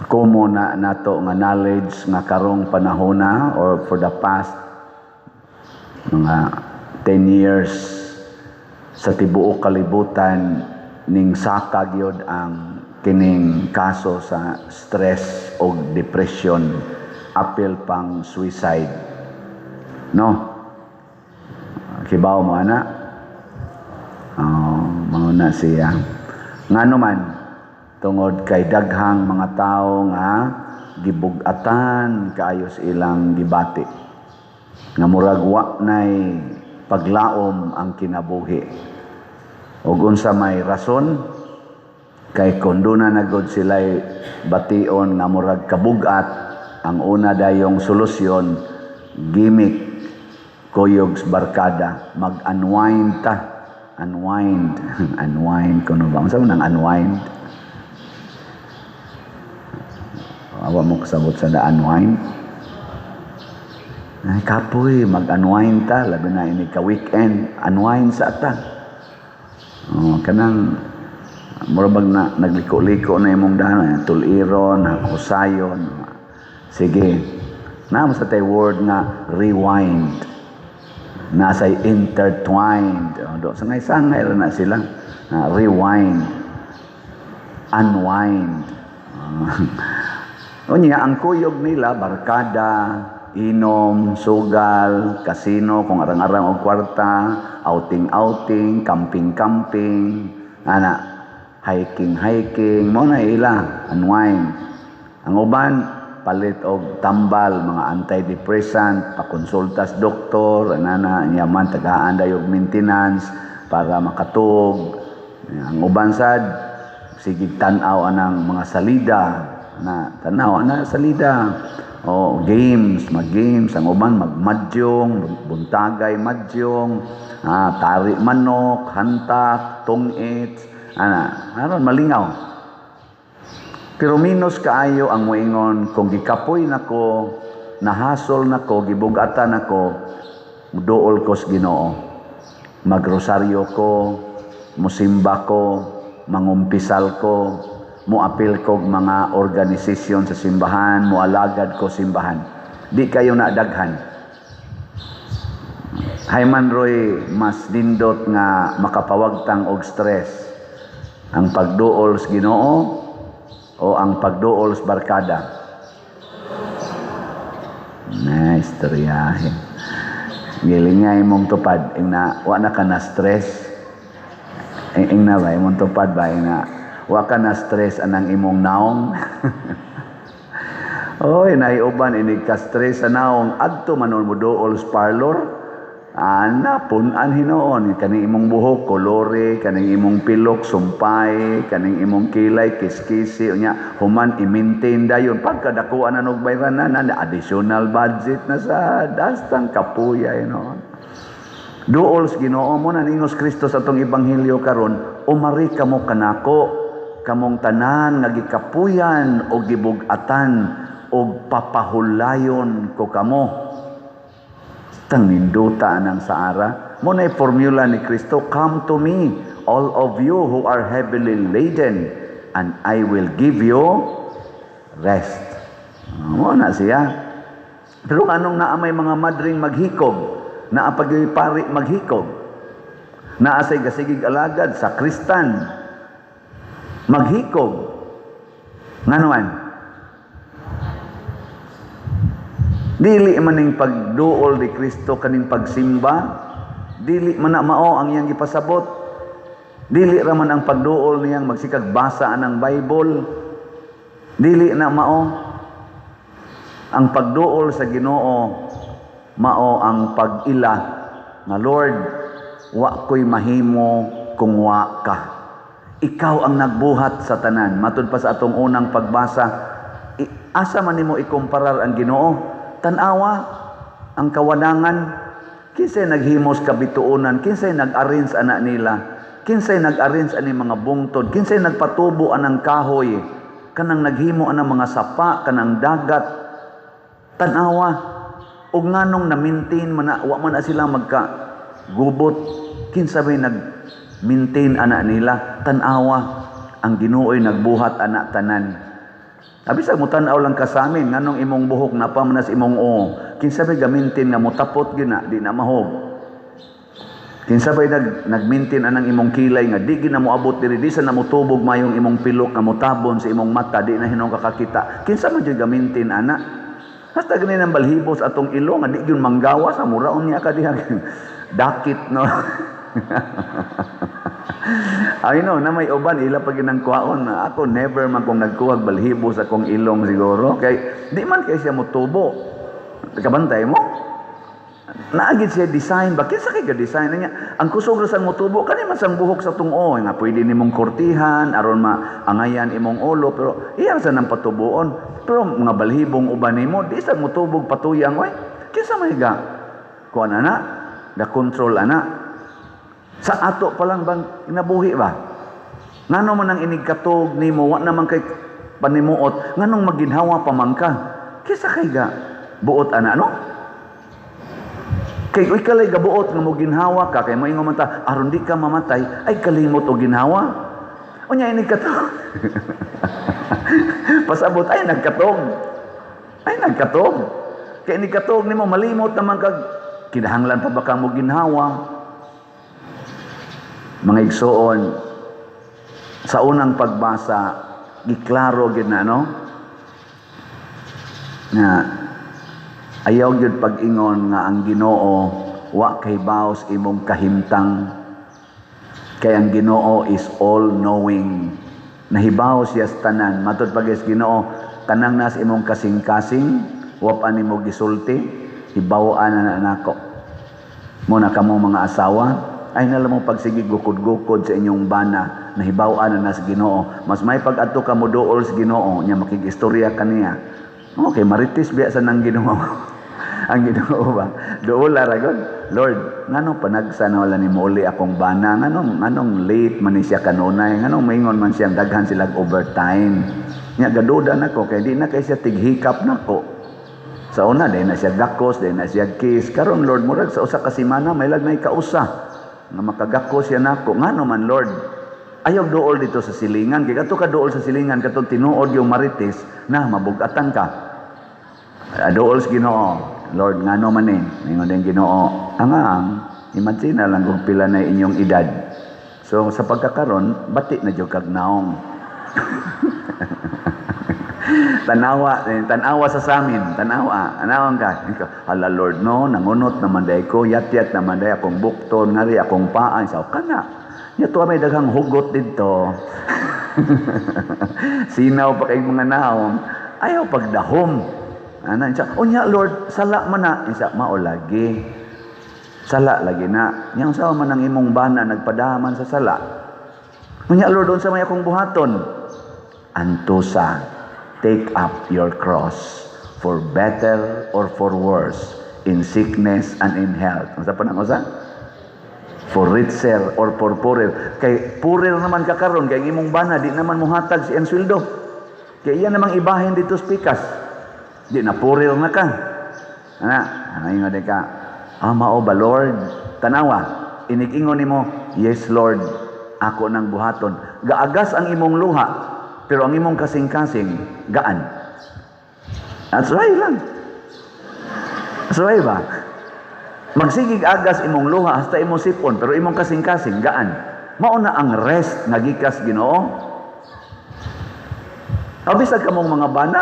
kumo na nato nga knowledge nga karong panahona or for the past mga 10 years sa tibuok kalibutan ning saka gyud ang kining kaso sa stress o depression, apil pang suicide. No? Kibaw mo ana? Mauna siya. Ngano man, tungod kay daghang mga tao nga gibug-atan kaayos ilang gibati. Nga murag wa nay paglaom ang kinabuhi. Ug unsa may rason kay kung doon na nagod sila'y bation nga murag kabugat, ang una dayong solusyon, gimmick, kuyog barkada, mag-unwind ta. Unwind. Unwind. Kung ba? Saan mo nang unwind? Awa mo kasabot sa na unwind? Ay, kapoy, mag-unwind ta. Labi na ini ka-weekend. Unwind sa ata. Kanang murabag na nagliko-liko na imong daan, tuliron, kusayon. Sige. Naamo sa tay word nga rewind. Nasa'y intertwined. Sa ngay-sangay na sila. Rewind. Unwind. Unya, ang kuyog nila, barkada, inom, sugal, kasino, kung arang-arang o kwarta, outing-outing, camping-camping, hiking-hiking, mo na ila, unwind. Ang uban, palit og tambal, mga antidepressant, pakonsultas doktor, yaman, tagaan dayo maintenance, para makatug. Ang uban sad, sige tanaw anang mga salida, tanaw na salida, o games, mag-games, ang uban, magmadyong, buntagay madyong, tari manok, hantak, tungit, aron malingaw. Pero minus kaayo ang moingon kung gikapoy nako, nahasol nako, gibugatan nako, muduol ko sa Ginoo. Magrosaryo ko, musimba ko, mangumpisal ko, muapil ko mga organisasyon sa simbahan, mualagad ko simbahan. Di kayo nadaghan. Hayman roy mas dindot nga makapawagtang og stress. Ang pagduol sa Ginoo o ang pagduol sa barkada. Istoryahin. Giling nga imong tupad, wa na ka na stress. Na ba, imong tupad ba, wa ka na stress anang imong naong. Oy, naiuban, inig ka stress sa naong, adto manon mo dool sa parlor. Punan hinoon, kaning imong buhok, kolore, kaning imong pilok, sumpay, kaning imong kilay, kiskisi, human i-maintain dayon. Pagkadakuan na nagbayran na, additional budget na sa dastang kapuya, Duol sa Ginoo mo na ningos Kristo sa atong ebanghelyo karon, umari kamo kanako, kamong tanan nga gikapuyan o gibug-atan o papahulayon ko kamo. Tang ninduta ng saara. Mo na'y formula ni Kristo, come to me, all of you who are heavily laden, and I will give you rest. Mo na siya. Pero anong naamay mga madring maghikog, naapagipari maghikog, naasay gasigig alagad sa Kristan, maghikog. Nganuan? Dili man ning pagduol ni Kristo kaning pagsimba, dili man na mao ang iyang ipasabot. Dili ra man ang pagduol niyang magsikag basa anang Bible. Dili na mao ang pagduol sa Ginoo, mao ang pag-ila nga Lord, wa ko'y mahimo kung wa ka. Ikaw ang nagbuhat sa tanan. Matud pa sa atong unang pagbasa, asa man nimo ikumparar ang Ginoo? Tanawa ang kawadangan, kinsay naghimos kabituunan, kinsay nag-arrange anak nila, kinsay nag-arrange ani mga bungtod, kinsay nagpatubo anang kahoy, kanang naghimo anang mga sapa, kanang dagat. Tanawa, ug nganong na-maintain man wa man sila magka-gubot, kinsay may nag-maintain anak nila. Tanawa, ang Ginoo'y nagbuhat anak tanan. Abisag mo tanaw lang ka sa amin, nganong imong buhok na pa manas imong o. Kinsa may gamintin nga mutapot gina, di na mahog. Kinsa bay nagmintin anang imong kilay nga di gina mo abot diri di sa namutubog mayong imong pilok nga mutabon sa imong mata di na hinong kakakita. Kinsa man jud gamintin ana? Hasta gani nang balhibos atong ilo nga di gyud manggawa sa muraon niya ka diha. Dakit no. Ay no, na may uban ila pag ginangkuhaon na ako never man kong nagkuhag balhibos akong ilong siguro kay di man kay siya motubo. Kabantay mo? Naagid siya design, bakit sa kay design niya? Ang kusog ra sang motubo kani man sang buhok sa tungo nga pwede nimong kurtihan aron maangayan imong ulo pero iyang sa nang patubuon. Pero mga balhibong uban nimo di sa motubog patuyang way. Kinsa may ga kuan ana? Da control ana. Sa ato pa lang bang inabuhi ba? Ngano man ang inigkatog nimo wa naman kay panimuot nganong maginhawa pa man ka? Kinsa kay ga buot ana no? Kay uy kalay gabuot nga mo ginhawa ka kay moingon man ta aron di ka mamatay ay kalimot og ginhawa. Unya ini katog. Pasabot ay nagkatog. Ay nagkatog. Kay ini katog nimo malimot naman kag kinahanglan pa ba ka mo ginhawa. Mga igsoon sa unang pagbasa giklaro gid na no. Na ayaw gyud pag-ingon nga ang Ginoo wa kay baos imong kahimtang kay ang Ginoo is all knowing. Nahibaw siya sa tanan. Matod pag is Ginoo tanang nas imong kasing-kasing wa pa nimo gisulti hibaw-an na nako. Mo na kamo mga asawa ay nalam mo pagsigig gukod-gukod sa inyong bana nahibaw-an na nas Ginoo. Mas may pag-adto ka mo duol sa Ginoo nya makig-istorya kaniya. Okay, maritis biya sa nang Ginoo. Ang Ginoo ba? Duula ra gud. Lord, nganong panagsa na wala nimo uli akong bana? Nganong late man ni siya kanunay? Nganong maingon man siyang daghan sila overtime? Nya gaduda nako kay di na kay siya tighikap nako. Sa una day na siya gakos, day na siya kiss. Karon Lord, murag sa usa ka semana may lagnay kausa nga makagakos siya nako. Ngano man Lord? Ayaw duol dito sa silingan. Kaya kato ka duol sa silingan, kato tinuod yung marites, na mabugatan ka. Duol sa Ginoo. Lord, ngano man eh. Ngayon din Ginoo. Imagine na lang kung pila na inyong edad. So, sa pagkakaroon, bati na dyan kag naong. Tanawa sa samin. Anawang ka. Hala Lord, no, nangunot naman day ko, yat-yat naman day akong bukton, ngari akong paan. So, kana. Yato may daghang hugot dito. Sinaw pa kay mga naong. Ayaw pagdahom. Unya Lord, sala man na. Isa, maulagi. Sala lagi na. Yang sa man ang imong bana, nagpadaman sa sala. Unya Lord, doon sa may akong buhaton. Antusa, take up your cross for better or for worse, in sickness and in health. Ang sa panangosa? For richer or for poorer. Kay poorer naman kakaron kay imong bana di naman muhatag si ang sweldo. Kay iya namang ibahin dito sa pikas. Di na poorer na ka. Ingon ka. Mao ba Lord? Tanawa. Inig-ingon nimo, yes Lord, ako nang buhaton. Gaagas ang imong luha, pero ang imong kasing-kasing gaan. That's right lang. That's right ba? Magsigig agas imong luha hasta imong sipon pero imong kasing-kasing gaan. Mao na ang rest nga gikas Ginoo. Abisag kamong mga bana,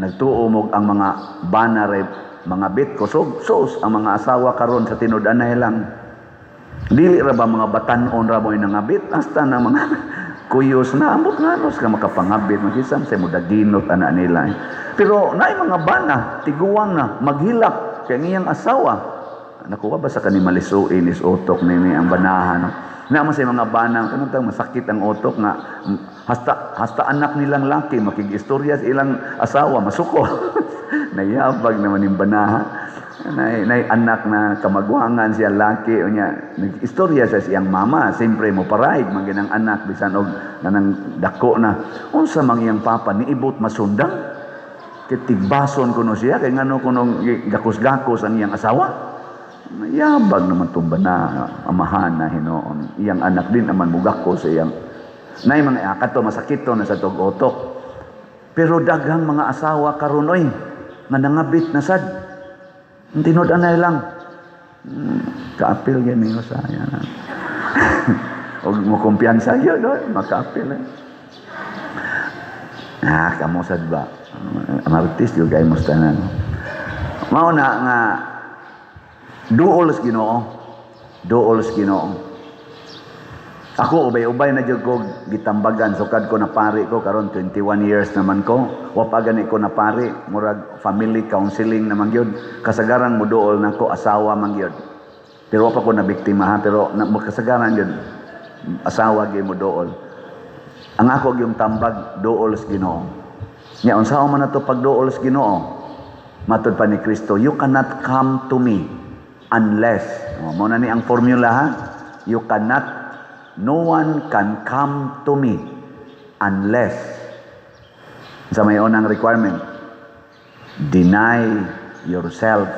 nagtuo mo ang mga bana ray mga bit kusog sus ang mga asawa karon sa tinud-anay lang. Dili ra ba mga batan-on ra mo inangabit hasta na mga kuyos na ambot nganos ka makapangabit makisam sa mo daginot ana nila. Pero naay mga bana tiguang na maghilak kay ngiyang asawa. Nakuha ba sa kani malisuin is utok nini ang banahan no? Na sa mga banang kanang masakit ang utok nga hasta anak nilang laki makig-istorya sa ilang asawa masuko. Nayabag naman yung banaha. Nay anak na kamagwangan siya laki unya nag-istorya sa siyang mama siyempre mo paraig man ginang anak bisan og nanang dako na unsa mang iyang papa niibot masundang kay tigbason kuno siya kay ngano kuno gakos-gakos ang iyang asawa. Mayabag naman itong bana, amahan na hinoon. Iyang anak din naman mugak ko sa iyang. Nay mga akato, masakit to na sa tog-otok. Pero daghang mga asawa karon oy nga nangabit na sad. Tinud-an na lang. Kaapil yan niyo sa yan. Og mo kumpiyansa yun, no? Makaapil. Kamo sad ba? Martis yung kayo mo tanan. Mao na nga duol sa Ginoo. Duol sa Ginoo. Ako ubay-ubay na jud ko gitambagan sukad ko na pari ko karon 21 years naman ko. Wa pa gani ko na pari, murag family counseling naman gyud. Kasagaran mo duol nako asawa man gyud. Pero wa pa ko na biktima ha, pero kasagaran gyud asawa gyud mo duol. Ang ako gyung tambag duol sa Ginoo. Nya unsa man nato pag duol sa Ginoo? Matud pa ni Kristo, you cannot come to me unless. Mo na ni ang formula ha. No one can come to me unless sa may unang requirement, deny yourself,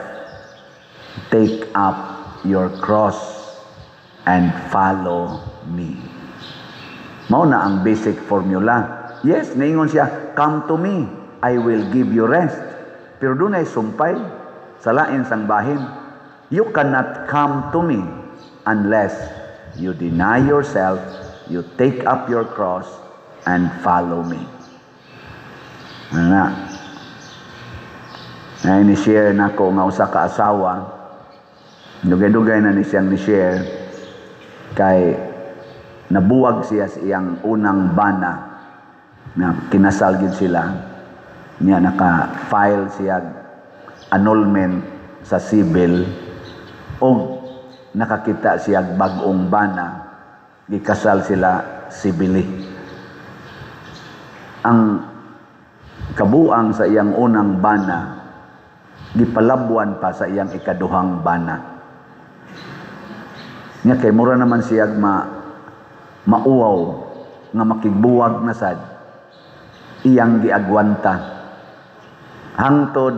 take up your cross, and follow me. Mao na ang basic formula. Yes, naingon siya, come to me, I will give you rest. Pero doon ay sumpay, sa lain sang bahin. You cannot come to me unless you deny yourself, you take up your cross, and follow me. Ano na? Na ini-share na ko nga usa ka asawa. Dugay-dugay na ni siyang ni-share kay nabuwag siya sa iyang unang bana na kinasal gid sila. Niya naka-file siya annulment sa civil o nakakita siya bag-ong bana, gikasal sila sibili. Ang kabuang sa iyang unang bana, gipalabuan pa sa iyang ikaduhang bana. Nya kay mura naman siya mauwaw nga makigbuwag na sad, iyang giagwanta. Hangtod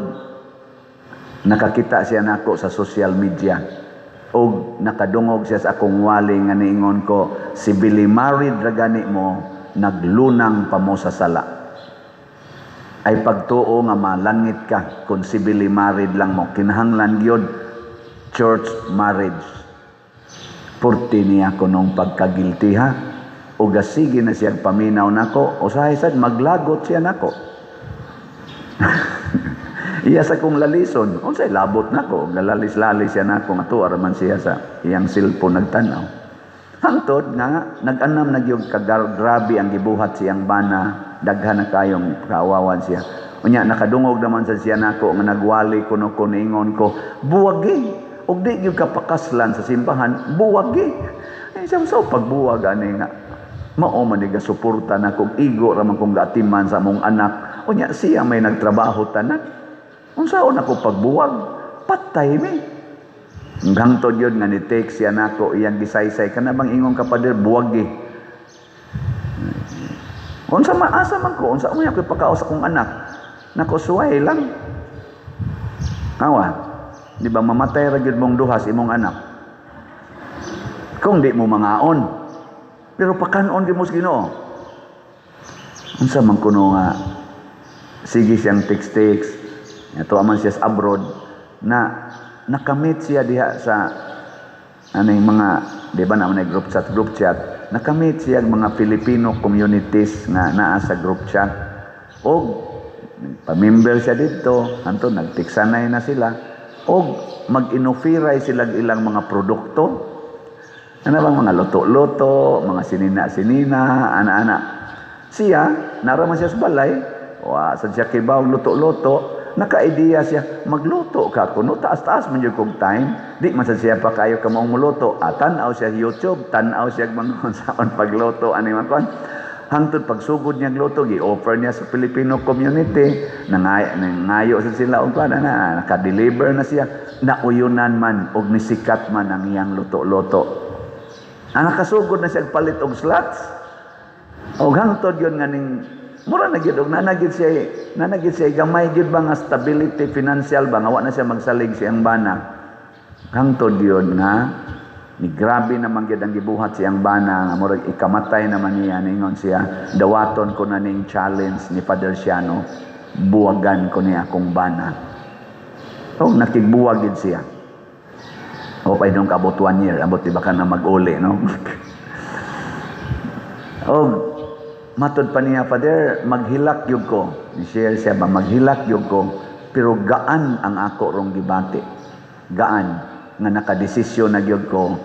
nakakita siya nako sa social media. O nakadungog siya sa akong wali nga niingon ko, si Billy married ra gani mo, naglunang pa mo sa sala. Ay pagtuo nga malangit ka kung si Billy married lang mo. Kinahanglan gyud church marriage. Purti niya ko nung pagkagilty ha. O gasigi na siya paminaw nako, o sahay sad maglagot siya nako. Iya sa kong lalison, unsay labot nako, galalis-lalis siya nako nga tuwa man siya sa iyang cellphone nagtanaw. Hangtod nga nag-anam na gyud grabe ang gibuhat siyang bana, daghan na kayong kaawawan siya. Unya nakadungog naman sa siya nako nga nagwali kuno ko niingon ko, buwagi ug di gyud kapakaslan sa simbahan, buwagi. Ay so pagbuwag ani nga mao man diga suporta nako, igo ra man kong gatiman sa among anak. Unya siya may nagtrabaho tanan. Unsaon ako pagbuwag? Patay mi. Hangtod yun nga ni-take siya nako, iyang gisaysay. Kana bang ingon ka pa dir, buwagi. Unsa maasa man ko, unsa mo ako ipakaos akong anak. Nako suway lang. Awa, di ba mamatay ra gyud mong duha sa imong anak. Kung di mo mangaon. Pero pakanon di mo sa Ginoo. Unsa man kuno nga sige siyang text. Ito aman siya sa abroad na nakamit siya diha sa mga di ba na group chat nakamit siya mga Filipino communities nga naa sa group chat og pa-member siya dito anto nagtiksanay na sila og mag-inofiray sila ilang mga produkto ano bang mga luto-luto mga sinina-sinina ana-ana siya naraman siya sa balay sa siya kibaw luto-luto naka-idea siya, magluto ka kuno taas-taas man yung kong time. Di man siya pa kayo ka maong muluto. Tanaw siya YouTube, tanaw siya mga saon pagluto. Ano yung mga hangtod pagsugod niyang luto, gi-offer niya sa Filipino community. Nangayo sa sila. O naka-deliver na siya. Nauyunan man, o nisikat man ang iyang luto-luto. Nakasugod na siya palit og slots. O hangtod yun nga ning mura na gyud og nanagid siya gamay gyud ba nga stability financial ba nga wa na siya magsalig siyang bana hangtod yun nga Ni grabe naman gyud ang gibuhat siyang bana nga murag ikamatay naman niya ningon siya dawaton ko na ning challenge ni Father Siano, buwagan ko niya akong bana. Oh, nakigbuwag gid siya. O pa nung kabot 1 year, abot di ba ka na mag-uli, no? Oh, matod pa niya, Father, maghilak yug ko. I-share siya ba, maghilak yug ko, pero gaan ang ako rong gibati. Gaan, nga nakadesisyon na yug ko,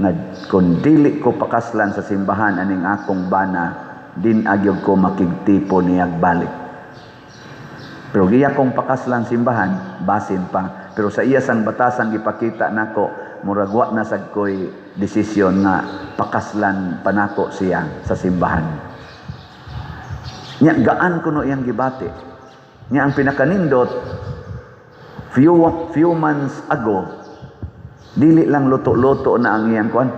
nga kung dili ko pakaslan sa simbahan aning akong bana, din agyog ko makigtipo niyag balik. Pero giya kong pakaslan simbahan, basin pa. Pero sa iya sang batasan gipakita nako, murag wa na sad koy desisyon nga pakaslan panako siya sa simbahan. Nya gaan kuno iyang gibati. Nya ang pinakanindot, few months ago, dili lang luto-luto na ang iyang kwan,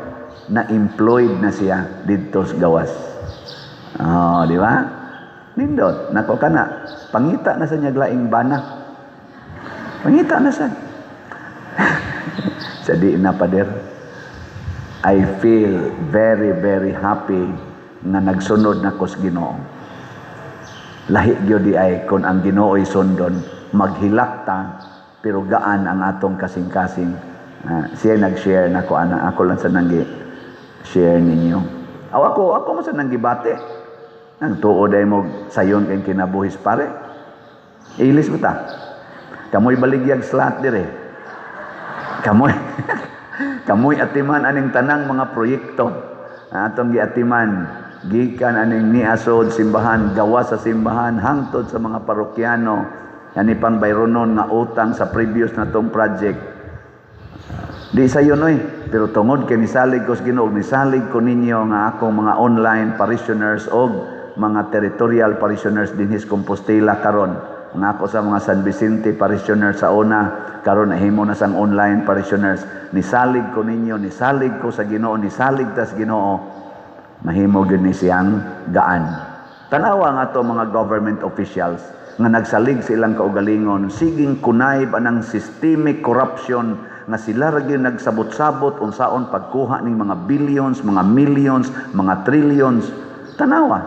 na employed na siya dito sa gawas. Oh, di ba? Nindot, nako kana, pangita na sa niya laing bana. Pangita na sa. Sa di na, Pader, I feel very, very happy na nagsunod na ko sa Ginoo. Lahi gyud di ay kung ang Ginoo'y sundon, maghilak ta, pero gaan ang atong kasing-kasing. Siya nag-share na ko, ako lang sa nang-share ninyo. Ako mo sa nanggibate. Ang tuod ay mo sayon kang kinabuhis pare. Ilis mo ta. Kamoy baligyag slat dire. Kamoy atiman aning tanang mga proyekto. Atong giatiman gikan aning niasod simbahan, gawa sa simbahan hangtod sa mga parokyano. Ani pang bayronon nga utang sa previous na tong project. Di sayon oy, pero tungod kay nisalig ko sa Ginoo, nisalig ko ninyo nga akong mga online parishioners og mga territorial parishioners dinhis Compostela karon. Nga ako sa mga San Vicente parishioners sa una, karon nahimo na sang online parishioners. Nisalig ko ninyo, nisalig ko sa Ginoo, nisalig ta sa Ginoo. Mahimo gyud ni siyang gaan. Tanawa nga to mga government officials nga nagsalig sa ilang kaugalingon, siging kunayb anang systemic corruption nga sila ra gyud nagsabot-sabot unsaon pagkuha ning mga billions, mga millions, mga trillions. Tanawa,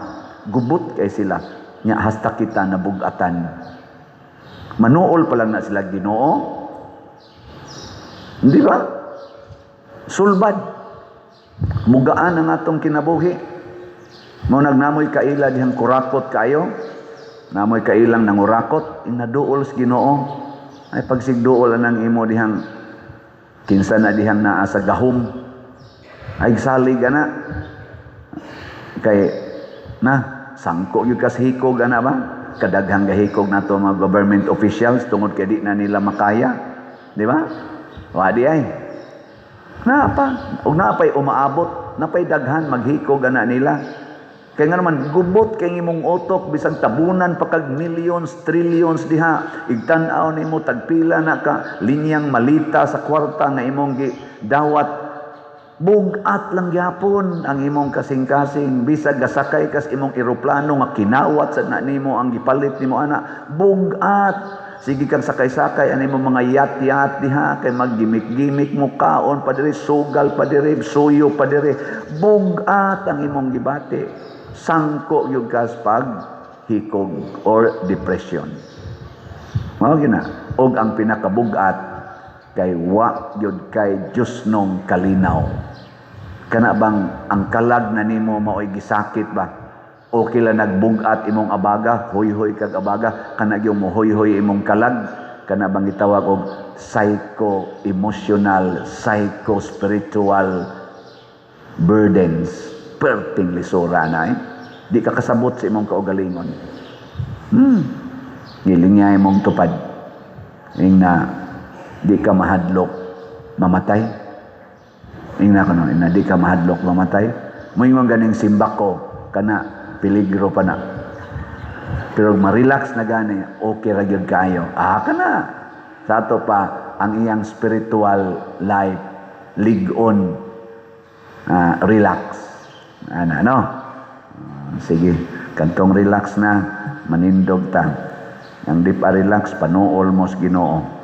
gubot kay sila. Nya hasta kita nabugatan. Manuol pa lang na sila Ginoo. Hindi ba? Sulbad. Mugaan ang atong kinabuhi. Mao nagnamoy kaila dihang kurakot kayo. Namoy kailang nangurakot, inaduol sa Ginoo. Ay pagsigduol anang imo dihang kinsa na dihang naa sa gahom. Ay salig ana. Kay sangko yung kasihikog ana ba? Kadaghang gahikog na to mga government officials tungod kay di na nila makaya. Di ba? Wadi ay. Napay umaabot, napay daghan maghikog ana nila. Kaya nga naman, gubot kay imong utok, bisag tabunan pa kag millions, trillions diha. Igtan-aw nimo tagpila na ka, linyang malita sa kwarta nga imong dawat. Bugat lang gyapon ang imong kasing-kasing. Bisag gasakay kas imong eroplano nga kinawat sa na nimo ang gipalit nimo ana. Bugat. Sige kang sakay-sakay ani mo mga yat-yat diha kay maggimik-gimik mo kaon pa diri, sugal pa diri, suyo pa diri. Bugat ang imong gibati. Sangko yung pag hikog or depression. Mao gina. Og ang pinakabugat kay wa yun kay Diyos nung kalinaw. Kana bang ang kalag na nimo mao'y gisakit ba? O kila nagbugat imong abaga, hoy-hoy kag abaga, kana yung mo hoy-hoy imong kalag, kana bang itawag og psycho-emotional, psycho-spiritual burdens, perting lisura na Di ka kasabot sa imong kaugalingon. Gilingya imong tupad. Ing na di ka mahadlok mamatay. Ing na kuno, na di ka mahadlok mamatay. Moingon ganing simbak ko, kana peligro pa na. Pero ma-relax na gani, okay ra gyud kayo. Kana. Sa ato pa ang iyang spiritual life lig-on, relax. Ano? Sige, kantong relax na, manindog ta. Ang di pa relax, panuol mo sa Ginoo.